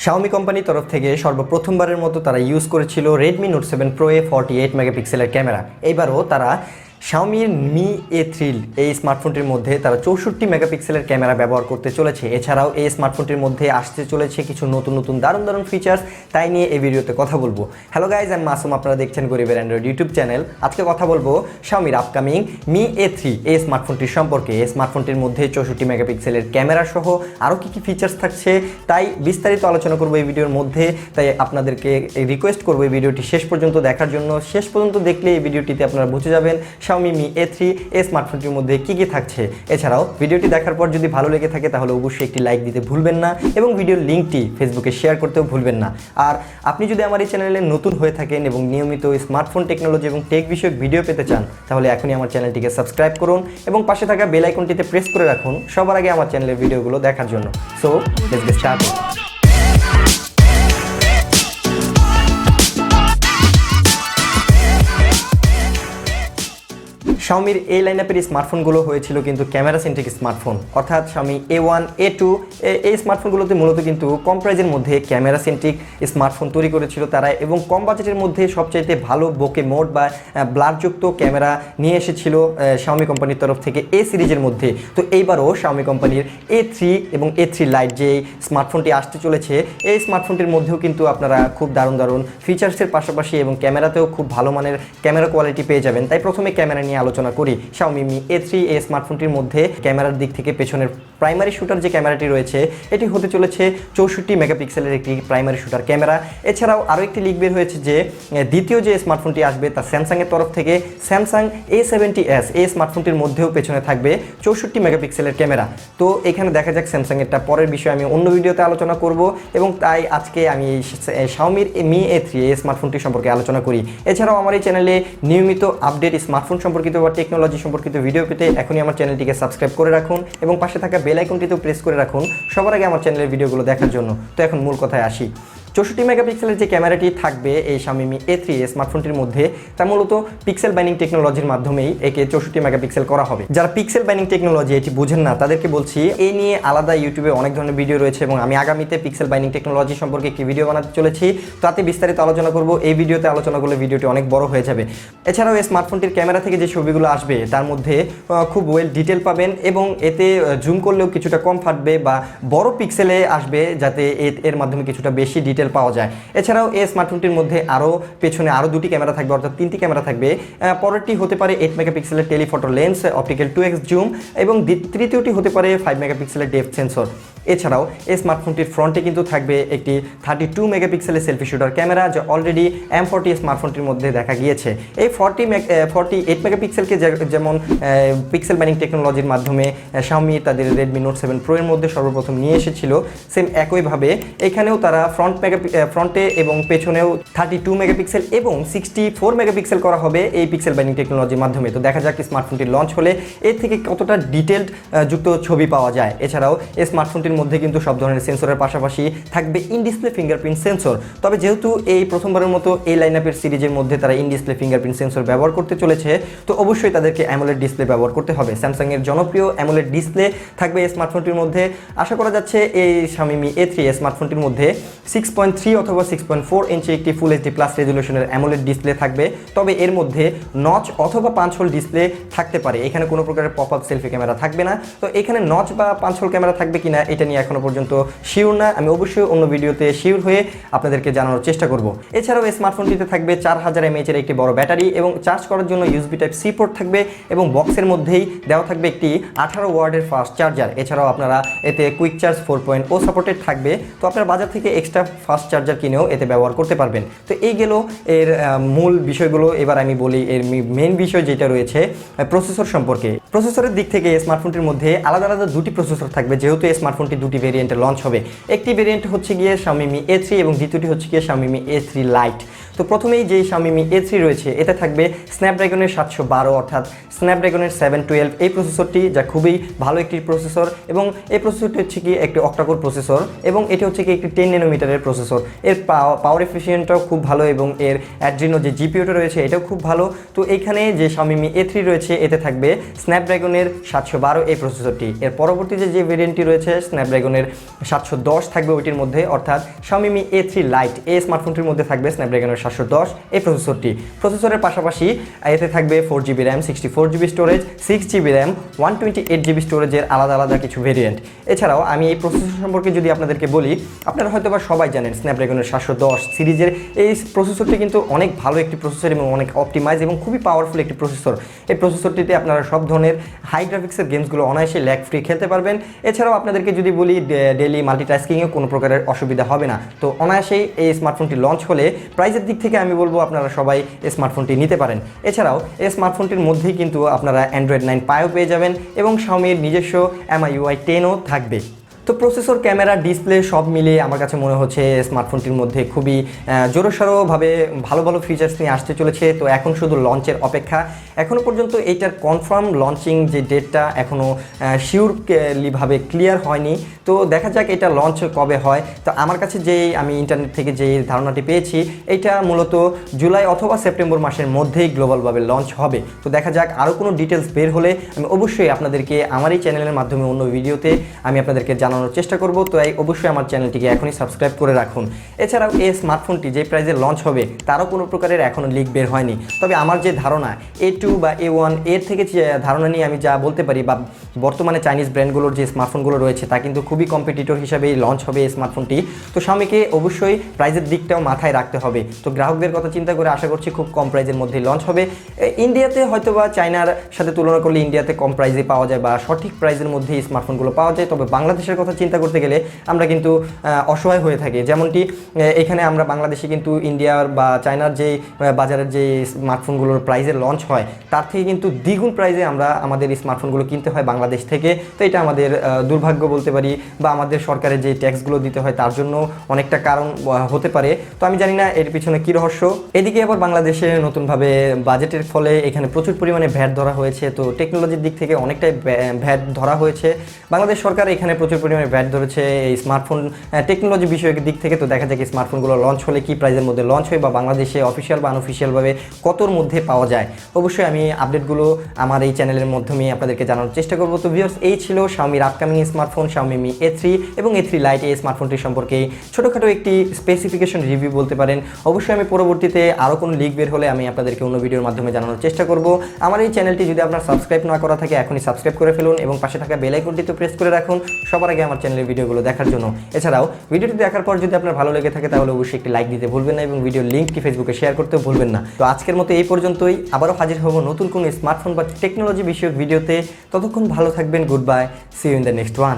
Xiaomi কোম্পানির তরফ থেকে সর্বপ্রথমবারের মতো তারা ইউজ করেছিল Redmi Note 7 Pro এ 48 মেগাপিক্সেলের ক্যামেরা। এইবারও তারা Xiaomi Mi A3 এই স্মার্টফোনটির মধ্যে তারা 64 মেগাপিক্সেলের ক্যামেরা ব্যবহার করতে চলেছে। এছাড়াও এই স্মার্টফোনটির মধ্যে আসতে চলেছে কিছু নতুন নতুন দারুণ ফিচার্স, তাই নিয়ে এই ভিডিওতে কথা বলবো। হ্যালো গাইজ, আমি মাসুম, আপনারা দেখছেন গরিবের অ্যান্ড্রয়েড ইউটিউব চ্যানেল। আজকে কথা বলবো Xiaomiর আপকামিং Mi A3 এই স্মার্টফোনটির সম্পর্কে। এই স্মার্টফোনটির মধ্যে 64 মেগাপিক্সেলের ক্যামেরা সহ আরও কী ফিচার্স থাকছে তাই বিস্তারিত আলোচনা করবো এই ভিডিওর মধ্যে। তাই আপনাদেরকে রিকোয়েস্ট করবো এই ভিডিওটি শেষ পর্যন্ত দেখার জন্য। শেষ পর্যন্ত দেখলে এই ভিডিওটিতে আপনারা বুঝে যাবেন Xiaomi Mi A3 এই স্মার্টফোনটির মধ্যে কী থাকছে। এছাড়াও ভিডিওটি দেখার পর যদি ভালো লেগে থাকে তাহলে অবশ্যই একটি লাইক দিতে ভুলবেন না এবং ভিডিওর লিঙ্কটি ফেসবুকে শেয়ার করতেও ভুলবেন না। আর আপনি যদি আমার এই চ্যানেলে নতুন হয়ে থাকেন এবং নিয়মিত স্মার্টফোন টেকনোলজি এবং টেক বিষয়ক ভিডিও পেতে চান তাহলে এখনই আমার চ্যানেলটিকে সাবস্ক্রাইব করুন এবং পাশে থাকা বেল আইকনটিতে প্রেস করে রাখুন সবার আগে আমার চ্যানেলের ভিডিওগুলো দেখার জন্য। So let's get started. Xiaomiর এই লাইনআপের স্মার্টফোনগুলো হয়েছিল কিন্তু ক্যামেরা সেন্ট্রিক স্মার্টফোন, অর্থাৎ Xiaomi A1 A2 এই স্মার্টফোনগুলোতে মূলত কিন্তু কম প্রাইজের মধ্যে ক্যামেরা সেন্ট্রিক স্মার্টফোন তৈরি করেছিল তারা এবং কম বাজেটের মধ্যে সবচাইতে ভালো বোকে মোড বা ব্লারযুক্ত ক্যামেরা নিয়ে এসেছিল Xiaomi কোম্পানির তরফ থেকে এই সিরিজের মধ্যে। তো এইবারও Xiaomi কোম্পানির A3 এবং A3 লাইট যে স্মার্টফোনটি আসতে চলেছে এই স্মার্টফোনটির মধ্যেও কিন্তু আপনারা খুব দারুণ ফিচার্সের পাশাপাশি এবং ক্যামেরাতেও খুব ভালো মানের ক্যামেরা কোয়ালিটি পেয়ে যাবেন। তাই প্রথমে ক্যামেরা নিয়ে আলোচনা করি। Xiaomi Mi A3 এই স্মার্টফোনটির মধ্যে ক্যামেরার দিক থেকে পেছনের প্রাইমারি শুটার যে ক্যামেরাটি রয়েছে এটি হতে চলেছে 64 মেগাপিক্সেলের একটি প্রাইমারি শুটার ক্যামেরা। এছাড়াও আরও একটি লিক বের হয়েছে যে দ্বিতীয় যে স্মার্টফোনটি আসবে তা স্যামসাংয়ের তরফ থেকে স্যামসাং A70s এই স্মার্টফোনটির মধ্যেও পেছনে থাকবে 64 মেগাপিক্সেলের ক্যামেরা। তো এখানে দেখা যাক স্যামসাংয়েরটা পরের বিষয়ে আমি অন্য ভিডিওতে আলোচনা করব এবং তাই আজকে আমি Xiaomiর Mi A3 এই স্মার্টফোনটি সম্পর্কে আলোচনা করি। এছাড়াও আমার এই চ্যানেলে নিয়মিত আপডেট স্মার্টফোন সম্পর্কিত বা টেকনোলজি সম্পর্কিত ভিডিও পেতে এখনই আমার চ্যানেলটিকে সাবস্ক্রাইব করে রাখুন এবং পাশে থাকা বেল আইকনটিতেও প্রেস করে রাখুন সবার আগে আমার চ্যানেলের ভিডিওগুলো দেখার জন্য। তো এখন মূল কথায় আসি। 64 মেগাপিক্সেলের যে ক্যামেরাটি থাকবে এই Xiaomi Mi A3 স্মার্টফোনটির মধ্যে তা মূলত পিক্সেল বাইন্ডিং টেকনোলজির মাধ্যমেই একে 64 মেগাপিক্সেল করা হবে। যারা পিক্সেল বাইন্ডিং টেকনোলজি এটি বুঝেন না তাদেরকে বলছি এই নিয়ে আলাদা ইউটিউবে অনেক ধরনের ভিডিও রয়েছে এবং আমি আগামীতে পিক্সেল বাইন্ডিং টেকনোলজি সম্পর্কে একটি ভিডিও বানাতে চলেছি। তাতে বিস্তারিত আলোচনা করব। এই ভিডিওতে আলোচনা করলে ভিডিওটি অনেক বড় হয়ে যাবে। এছাড়াও এই স্মার্টফোনটির ক্যামেরা থেকে যে ছবিগুলো আসবে তার মধ্যে খুব ওয়েল ডিটেল পাবেন এবং এতে জুম করলেও কিছুটা কম ফাটবে বা বড় পিক্সেলে আসবে যাতে এর মাধ্যমে কিছুটা বেশি ডিটেল পাওয়া যায়। এছাড়াও এই স্মার্টফোনটির মধ্যে পেছনে আরও দুটি ক্যামেরা থাকবে, অর্থাৎ তিনটি ক্যামেরা থাকবে। পরেরটি হতে পারে 8 মেগাপিক্সেলের telephoto lens, optical 2x zoom এবং তৃতীয়টি হতে পারে 5 মেগাপিক্সেলের ডেপথ সেন্সর। এছাড়াও এই স্মার্টফোনটির ফ্রন্টে কিন্তু থাকবে একটি 32 মেগাপিক্সেলের সেলফি শুটার ক্যামেরা যা অলরেডি M40 স্মার্টফোনটির মধ্যে দেখা গিয়েছে। এই 48 মেগাপিক্সেলকে যেমন পিক্সেল বাইন্ডিং টেকনোলজির মাধ্যমে Xiaomi তাদের Redmi Note 7 Pro এর মধ্যে সর্বপ্রথম নিয়ে এসেছিল, সেম একইভাবে এখানেও তারা ফ্রন্টে এবং পেছনেও 32 মেগাপিক্সেল এবং 64 মেগাপিক্সেল করা হবে এই পিক্সেল বাইন্ডিং টেকনোলজির মাধ্যমে। তো দেখা যাক স্মার্টফোনটি লঞ্চ হলে এর থেকে কতটা ডিটেলড যুক্ত ছবি পাওয়া যায়। এছাড়াও এই স্মার্টফোনটির মধ্যে কিন্তু সব ধরনের সেন্সরের পাশাপাশি থাকবে ইন ডিসপ্লে ফিঙ্গারপ্রিন্ট সেন্সর। তবে যেহেতু এই প্রথমবারের মতো এই লাইনআপের সিরিজের মধ্যে তারা ইন ডিসপ্লে ফিঙ্গারপ্রিন্ট সেন্সর ব্যবহার করতে চলেছে তো অবশ্যই তাদেরকে অ্যামোলেড ডিসপ্লে ব্যবহার করতে হবে। স্যামসাংয়ের জনপ্রিয় অ্যামোলেড ডিসপ্লে থাকবে এই স্মার্টফোনটির মধ্যে। আশা করা যাচ্ছে এই Xiaomi Mi A3 স্মার্টফোনটির মধ্যে 6.3 অথবা 6.4 ইঞ্চি একটি ফুল এইচডি প্লাস রেজলিউশনের অ্যামোলেড ডিসপ্লে থাকবে। তবে এর মধ্যে নচ অথবা পাঁচ হোল ডিসপ্লে থাকতে পারে। এখানে কোনো প্রকারের পপ আপ সেলফি ক্যামেরা থাকবে না। তো এখানে নচ বা 5 হোল ক্যামেরা থাকবে কিনা এটা নিয়ে এখনো পর্যন্ত শিওর না। আমি অবশ্যই অন্য ভিডিওতে শিওর হয়ে আপনাদেরকে জানানোর চেষ্টা করব। এছাড়াও এই স্মার্টফোনটিতে থাকবে 4000 mAh এর একটি বড় ব্যাটারি এবং চার্জ করার জন্য USB Type-C পোর্ট থাকবে এবং বক্সের মধ্যেই দেওয়া থাকবে একটি 18 ওয়াটের ফাস্ট চার্জার। এছাড়াও আপনারা এতে কুইক চার্জ 4.0 সাপোর্টেড থাকবে। তো আপনার বাজার থেকে এক্সট্রা ফাস্ট চার্জার কিনেও এতে ব্যবহার করতে পারবেন। তো এই গেল এর মূল বিষয়গুলো। এবার আমি বলি এর মেইন বিষয় যেটা রয়েছে প্রসেসর সম্পর্কে। প্রসেসরের দিক থেকে স্মার্টফোনটির মধ্যে আলাদা দুটি প্রসেসর থাকবে যেহেতু এই স্মার্টফোনটি দুটি ভেরিয়েন্টে লঞ্চ হবে। একটি ভেরিয়েন্ট হচ্ছে গিয়ে Xiaomi Mi A3 এবং দ্বিতীয়টি হচ্ছে গিয়ে Xiaomi Mi A3 লাইট। তো তো প্রথমেই যে Xiaomi Mi A3 রয়েছে এতে থাকবে স্ন্যাপড্রাগনের 712 অর্থাৎ স্ন্যাপড্রাগনের 712 এই প্রসেসরটি, যা খুবই ভালো একটি প্রসেসর এবং এই প্রসেসরটি হচ্ছে কি একটি অক্টাকোর প্রসেসর এবং এটি হচ্ছে কি একটি 10 ন্যানোমিটারের প্রসেসর। এর পাওয়ার এফিসিয়েন্টটাও খুব ভালো এবং এর অ্যাড্রিনো যে জিপিইউটা রয়েছে এটাও খুব ভালো। তো এইখানে যে Xiaomi Mi A3 রয়েছে এতে থাকবে স্ন্যাপড্রাগনের 712 এই প্রসেসরটি। এর পরবর্তী যে ভেরিয়েন্টটি রয়েছে স্ন্যাপড্রাগনের 710 থাকবে ওইটির মধ্যে, অর্থাৎ Xiaomi Mi A3 Lite এই স্মার্টফোনটির মধ্যে থাকবে স্ন্যাপড্রাগনের 710 এই প্রসেসরের পাশাপাশি এতে থাকবে 4GB RAM, 64GB storage, 6GB RAM, 128GB স্টোরেজের আলাদা আলাদা কিছু ভেরিয়েন্ট। এছাড়াও আমি এই প্রসেসর সম্পর্কে যদি আপনাদেরকে বলি, আপনারা হয়তো বা সবাই জানেন স্ন্যাপড্রাগনের 710 সিরিজের এই প্রসেসরটি কিন্তু অনেক ভালো একটি প্রসেসর এবং অনেক অপটিমাইজ এবং খুবই পাওয়ারফুল একটি প্রসেসর। এই প্রসেসরটিতে আপনারা সব ধরনের হাই গ্রাফিক্সের গেমসগুলো অনায়াসে ল্যাগ ফ্রি খেলতে পারবেন। এছাড়াও আপনাদেরকে যদি বলি ডেইলি মাল্টিটাস্কিংয়ে কোনো প্রকারের অসুবিধা হবে না। তো অনায়াসেই এই স্মার্টফোনটি লঞ্চ হলে প্রাইসের দিক থেকে আমি বলবো আপনারা সবাই এই স্মার্টফোনটি নিতে পারেন। এছাড়াও এই স্মার্টফোনটির মধ্যেই কিন্তু আপনারা Android 9 Pie পেয়ে যাবেন এবং Xiaomiর নিজস্ব MIUI 10ও থাকবে। তো প্রসেসর, ক্যামেরা, ডিসপ্লে সব মিলিয়ে আমার কাছে মনে হচ্ছে স্মার্টফোনটির মধ্যে খুবই জোরসোরভাবে ভালো ভালো ফিচার্স নিয়ে আসতে চলেছে। তো এখন শুধু লঞ্চের অপেক্ষা। এখনও পর্যন্ত এইটার কনফার্ম লঞ্চিং যে ডেটটা এখনও শিওরলিভাবে ক্লিয়ার হয়নি। তো দেখা যাক এটা লঞ্চ কবে হয়। তো আমার কাছে আমি ইন্টারনেট থেকে যে ধারণাটি পেয়েছি, এইটা মূলত জুলাই অথবা সেপ্টেম্বর মাসের মধ্যেই গ্লোবালভাবে লঞ্চ হবে। তো দেখা যাক, আরও কোনো ডিটেলস বের হলে আমি অবশ্যই আপনাদেরকে আমার এই চ্যানেলের মাধ্যমে অন্য ভিডিওতে আমি আপনাদেরকে জানানোর চেষ্টা করব। তো অবশ্যই আমার চ্যানেলটিকে এখনই সাবস্ক্রাইব করে রাখুন। এছাড়াও এই স্মার্টফোনটি যে প্রাইসে লঞ্চ হবে তারও কোনো প্রকারের এখনও লিক বের হয়নি। তবে আমার যে ধারণা A2 বা A1 এর থেকে ধারণা নিয়ে আমি যা বলতে পারি, বা বর্তমানে চাইনিজ ব্র্যান্ডগুলোর যে স্মার্টফোনগুলো রয়েছে তা কিন্তু খুবই কম্পিটিটর হিসাবেই লঞ্চ হবে এই স্মার্টফোনটি। তো Xiaomiকে অবশ্যই প্রাইসের দিকটাও মাথায় রাখতে হবে। তো গ্রাহকদের কথা চিন্তা করে আশা করছি খুব কম প্রাইসের মধ্যেই লঞ্চ হবে। ইন্ডিয়াতে হয়তো বা চায়নার সাথে তুলনা করলে ইন্ডিয়াতে কম প্রাইসে পাওয়া যায় বা সঠিক প্রাইসের মধ্যেই স্মার্টফোনগুলো পাওয়া যায়। তবে বাংলাদেশের কথা চিন্তা করতে গেলে আমরা কিন্তু অসহায় হয়ে থাকি। যেমনটি এখানে আমরা বাংলাদেশে কিন্তু ইন্ডিয়ার বা চায়নার যে বাজারের যে স্মার্টফোনগুলোর প্রাইসে লঞ্চ হয় তার থেকে কিন্তু দ্বিগুণ প্রাইসে আমাদের এই স্মার্টফোনগুলো কিনতে হয় বাংলাদেশ থেকে। তো এটা আমাদের দুর্ভাগ্য বলতে পারি, বা আমাদের সরকারের যে ট্যাক্সগুলো দিতে হয় তার জন্য অনেকটা কারণ হতে পারে। তো আমি জানি না এর পিছনে কী রহস্য। এদিকে আবার বাংলাদেশে নতুনভাবে বাজেটের ফলে এখানে প্রচুর পরিমাণে ভ্যাট ধরা হয়েছে। তো টেকনোলজির দিক থেকে অনেকটাই ভ্যাট ধরা হয়েছে। বাংলাদেশ সরকার এখানে প্রচুর পরিমাণে ভ্যাট ধরেছে এই স্মার্টফোন টেকনোলজি বিষয়ক দিক থেকে। তো দেখা যায় কি স্মার্টফোনগুলো লঞ্চ হলে কী প্রাইসের মধ্যে লঞ্চ হয় বা বাংলাদেশে অফিসিয়াল বা আনঅফিসিয়ালভাবে কতর মধ্যে পাওয়া যায়। অবশ্যই আমি আপডেটগুলো আমার এই চ্যানেলের মাধ্যমে আপনাদেরকে জানানোর চেষ্টা করব। তো ভিউয়ার্স, এই ছিল Xiaomiর upcoming smartphone Xiaomi Mi A3 এবং A3 Lite এই স্মার্টফোনটির সম্পর্কে ছোটোখাটো একটি স্পেসিফিকেশন রিভিউ বলতে পারেন। অবশ্যই আমি পরবর্তীতে আরও কোনো লিক বের হলে আমি আপনাদেরকে অন্য ভিডিওর মাধ্যমে জানানোর চেষ্টা করব। আমার এই চ্যানেলটি যদি আপনার সাবস্ক্রাইব না করা থাকে এখনই সাবস্ক্রাইব করে ফেলুন এবং পাশে থাকা বেল আইকনটিতে প্রেস করে রাখুন সবার আগে আমার চ্যানেলের ভিডিওগুলো দেখার জন্য। এছাড়াও ভিডিওটি দেখার পর যদি আপনার ভালো লেগে থাকে তাহলে অবশ্যই একটি লাইক দিতে ভুলবেন না এবং ভিডিওর লিঙ্কটি ফেসবুকে শেয়ার করতেও ভুলবেন না। তো আজকের মতো এই পর্যন্তই। আবারও হাজির হব নতুন কোনো স্মার্টফোন বা টেকনোলজি বিষয়ক ভিডিওতে। ততক্ষণ ভালো থাকবেন। Good bye, see you in the next one.